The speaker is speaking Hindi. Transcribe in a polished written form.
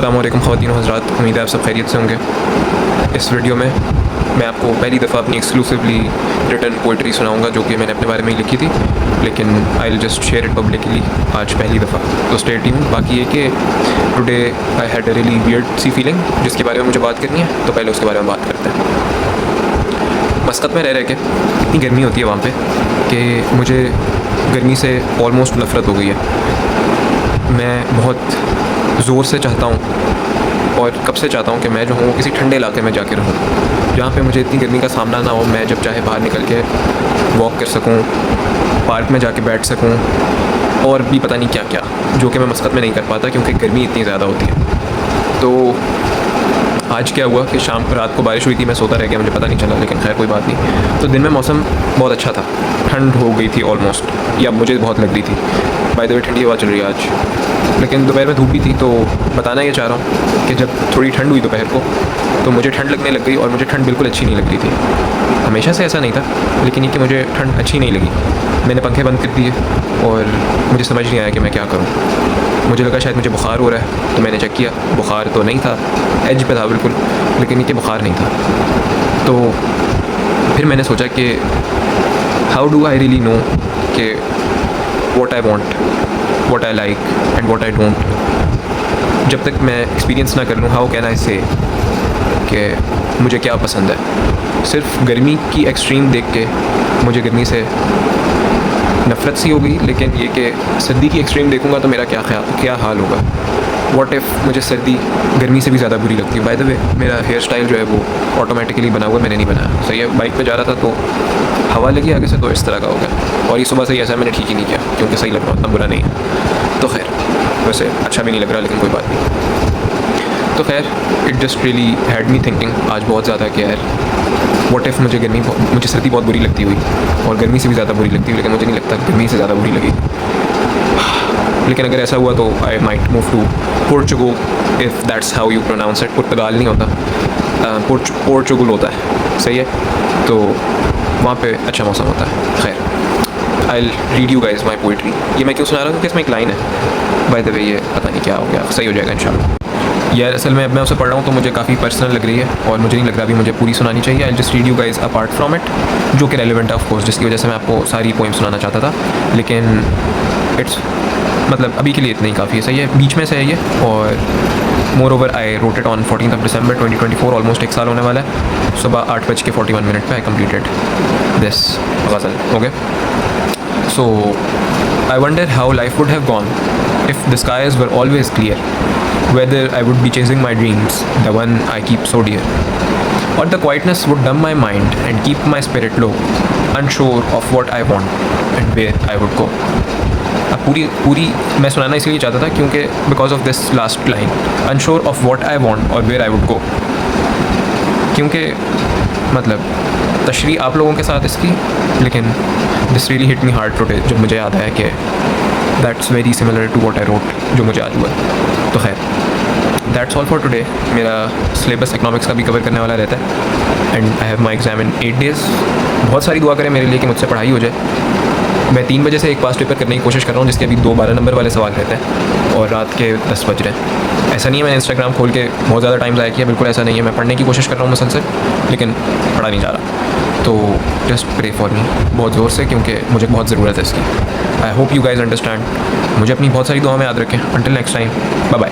अस्सलाम वालेकुम ख़वातीन व हज़रात, उम्मीद है आप सब खैरियत से होंगे। इस वीडियो में मैं आपको पहली दफ़ा अपनी एक्सक्लूसिवली रिटन पोइट्री सुनाऊंगा जो कि मैंने अपने बारे में ही लिखी थी, लेकिन I will just share it publicly आज पहली दफ़ा। तो स्टे ट्यून्ड। बाकी ये कि today I had a really weird सी फीलिंग जिसके बारे में मुझे बात करनी है, तो पहले उसके बारे में बात करते हैं। मस्कत में रह के इतनी गर्मी होती है वहाँ पे कि मुझे गर्मी से ऑलमोस्ट नफ़रत हो गई है। मैं बहुत ज़ोर से चाहता हूँ और कब से चाहता हूँ कि मैं जो हूँ किसी ठंडे इलाके में जाके रहूँ जहाँ पे मुझे इतनी गर्मी का सामना ना हो। मैं जब चाहे बाहर निकल के वॉक कर सकूँ, पार्क में जाके बैठ सकूँ और भी पता नहीं क्या क्या, जो कि मैं मस्कत में नहीं कर पाता क्योंकि गर्मी इतनी ज़्यादा होती है। तो आज क्या हुआ कि रात को बारिश हुई थी, मैं सोता रह गया, मुझे पता नहीं चला, लेकिन खैर कोई बात नहीं। तो दिन में मौसम बहुत अच्छा था, ठंड हो गई थी ऑलमोस्ट, या मुझे बहुत लग रही थी। बाय द वे ठंडी हवा चल रही है आज, लेकिन दोपहर में धूप भी थी। तो बताना ये चाह रहा हूँ कि जब थोड़ी ठंड हुई दोपहर को तो मुझे ठंड लगने लग गई और मुझे ठंड बिल्कुल अच्छी नहीं लग रही थी। हमेशा से ऐसा नहीं था, लेकिन ये कि मुझे ठंड अच्छी नहीं लगी। मैंने पंखे बंद कर दिए और मुझे समझ नहीं आया कि मैं क्या करूँ। मुझे लगा शायद मुझे बुखार हो रहा है, तो मैंने चेक किया, बुखार तो नहीं था, एज पे था बिल्कुल, लेकिन ये कि बुखार नहीं था। तो फिर मैंने सोचा कि how do I really know कि what I want, what I like and what I don't. जब तक मैं एक्सपीरियंस ना कर लूँ, हाउ कैन आई से कि मुझे क्या पसंद है। सिर्फ गर्मी की एक्सट्रीम देख के मुझे गर्मी से नफ़रत सी हो गई, लेकिन ये कि सर्दी की एक्सट्रीम देखूंगा तो मेरा क्या हाल होगा। व्हाट इफ़ मुझे सर्दी गर्मी से भी ज़्यादा बुरी लगती है। बाय द वे मेरा हेयर स्टाइल जो है वो ऑटोमेटिकली बना हुआ, मैंने नहीं बनाया। सही है, बाइक पे जा रहा था तो हवा लगी आगे से, तो इस तरह का हो गया। और ये सुबह से ही ऐसा मैंने ठीक ही नहीं किया क्योंकि सही लग रहा, उतना बुरा नहीं है। तो खैर, वैसे अच्छा भी नहीं लग रहा, लेकिन कोई बात नहीं। तो खैर, it just really had me thinking आज बहुत ज़्यादा कि यार व्हाट इफ़ मुझे सर्दी बहुत बुरी लगती हुई और गर्मी से भी ज़्यादा बुरी लगती हुई, लेकिन मुझे नहीं लगता गर्मी से ज़्यादा बुरी लगी। लेकिन अगर ऐसा हुआ तो I might move to Portugal, if that's how you pronounce it. पुर्तगाल नहीं होता, पोर्चुगल होता है। सही है, तो वहाँ पे अच्छा मौसम होता है। खैर, I read you guys my poetry. ये मैं क्यों सुना रहा हूँ क्योंकि इसमें एक लाइन है, बाय द वे ये पता नहीं क्या हो गया, सही हो जाएगा इंशाल्लाह। यार असल में अब मैं उसे पढ़ रहा हूँ तो मुझे काफ़ी पर्सनल लग रही है और मुझे नहीं लग रहा अभी मुझे पूरी सुनानी चाहिए। I just read you guys apart from it, जो कि रेलिवेंट है ऑफ कोर्स, जिसकी वजह से मैं आपको सारी पोइम सुनाना चाहता था, लेकिन इट्स मतलब अभी के लिए इतना ही काफ़ी है। सही है, बीच में से है ये। और more over I wrote it on 14 December 2024, almost एक साल होने वाला है। सुबह 8:41 पे I completed this ghazal. Okay, so I wonder how life would have gone if the skies were always clear, whether I would be chasing my dreams, the one I keep so dear, or the quietness would numb my mind and keep my spirit low, unsure of what I want and where I would go. अब पूरी मैं सुनाना इसलिए चाहता था क्योंकि because of this last line, unsure of what I want और वेयर आई वुड गो, क्योंकि मतलब तशरीह आप लोगों के साथ इसकी, लेकिन this really hit me hard today जब मुझे याद आया कि that's very similar to what I wrote, जो मुझे आज हुआ। तो खैर, दैट्स ऑल फॉर टुडे। मेरा सिलेबस इकनॉमिक्स का भी कवर करने वाला रहता है and I have my exam in 8 days। बहुत सारी दुआ करें मेरे लिए कि मुझसे पढ़ाई हो जाए। मैं 3 बजे से एक पास पेपर करने की कोशिश कर रहा हूँ, जिसके अभी 2 12 नंबर वाले सवाल रहते हैं और रात के 10 बज रहे हैं। ऐसा नहीं है मैंने इंस्टाग्राम खोल के बहुत ज़्यादा टाइम ज़ाया किया, बिल्कुल ऐसा नहीं है। मैं पढ़ने की कोशिश कर रहा हूँ मुसलसल, लेकिन पढ़ा नहीं जा रहा। तो जस्ट प्रे फॉर मी बहुत ज़ोर से, क्योंकि मुझे बहुत ज़रूरत है इसकी। I hope you guys understand. मुझे अपनी बहुत सारी दुआ में याद रखें। Until next time, bye bye.